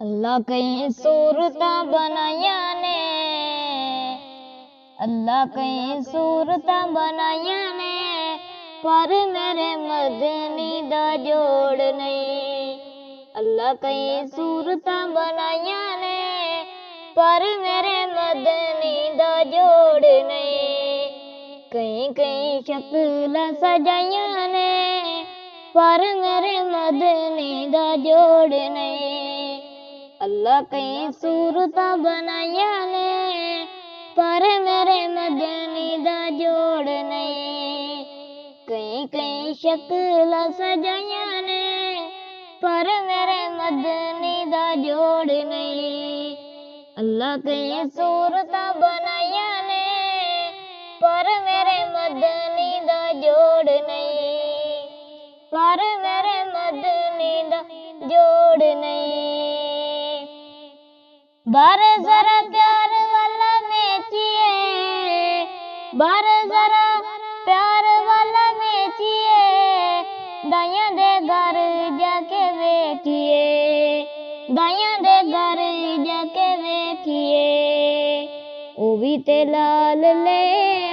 अल्लाह कई सूरता बनाया ने, अल्लाह कई सूरता बनाया ने, पर मेरे मदनी दा जोड़ नहीं। अल्लाह कई सूरता बनाया ने, पर मेरे मदनी दा जोड़ नहीं। कई कई शक्ल सजाया ने, पर मेरे मदनी दा जोड़ नहीं। अल्लाह कई सूरता बनाया ने, पर मेरे मदनी दा जोड़ नहीं। कई कई शक्ल सजाया ने, पर मेरे मदनी दा जोड़ नहीं। अल्लाह कई सूरता बनाया ने, पर मेरे मदनी दा जोड़ नहीं। पर मेरे मदनी दा जोड़ नहीं। बार जरा प्यार वाला मेचिए, बार जरा प्यार वाला मेचिए, दाइयां दे घर जाके वेखिए, दाइयां दे घर जाके वेखिए। ओ भी ते लाल ले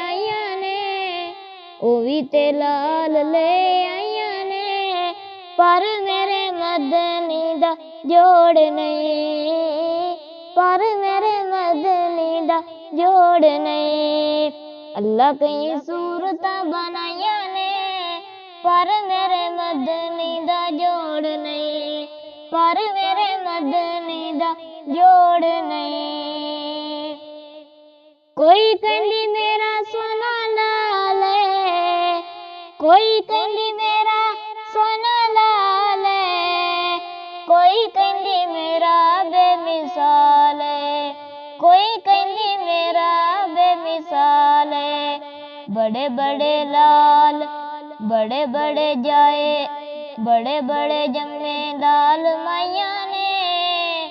आइया ने, ओ भी ते लाल ले आइया ने, पर मेरे मदनी दा जोड़ नहीं। पर मेरे मदनी दा जोड़ नहीं। अल्लाह कई सूरता बनाया ने, पर मेरे मदनी दा जोड़ नहीं। पर मेरे मदनी दा जोड़ नहीं। कोई कहंदी मेरा सोना लाल है, कोई कहंदी मेरा सोना लाल है, कोई कहंदी मेरा बेमिसाल है, कोई कहंदी मेरा बेमिसाल है। बड़े बड़े लाल बड़े बड़े जाए, बड़े बड़े जम्मे लाल माइया ने,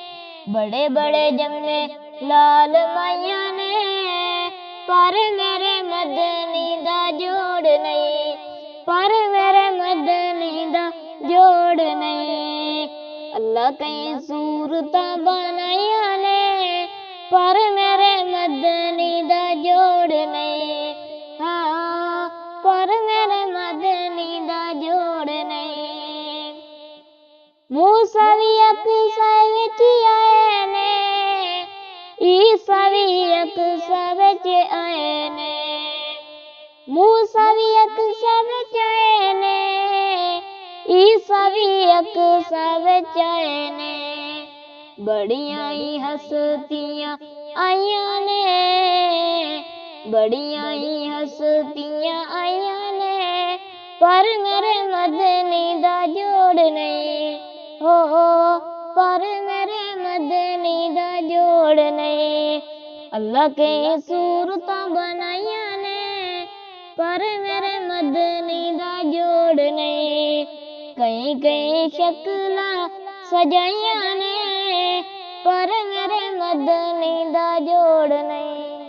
बड़े बड़े जम्मे लाल माइया ने, पर मेरे मदनी दा जोड़ नहीं। पर मेरे मदनी दा जोड़ नहीं। अल्लाह कई सूरता बनाया ने, पर मेरे मदनी दा जोड़ नहीं। हाँ, पर मेरे मदनी दा जोड़ नहीं। मूसा भी अक्सा विच आए ने, ईसा भी अक्सा विच आए ने, मूसा भी अक्सा विच आए ने, ईसा भी अक्सा विच आए ने। बड़ियां ही हस्तियां आइयां ने, बड़ियां ही हस्तियां आइयां ने, पर मेरे मदनी दा जोड़ नहीं। हो पर मेरे मदनी दा जोड़ नहीं। अल्लाह के सूरता बनाया ने, पर मेरे मदनी दा जोड़ नहीं। कई कई शक्ल सजाइया ने, पर मेरे मदनी दा जोड़ नहीं।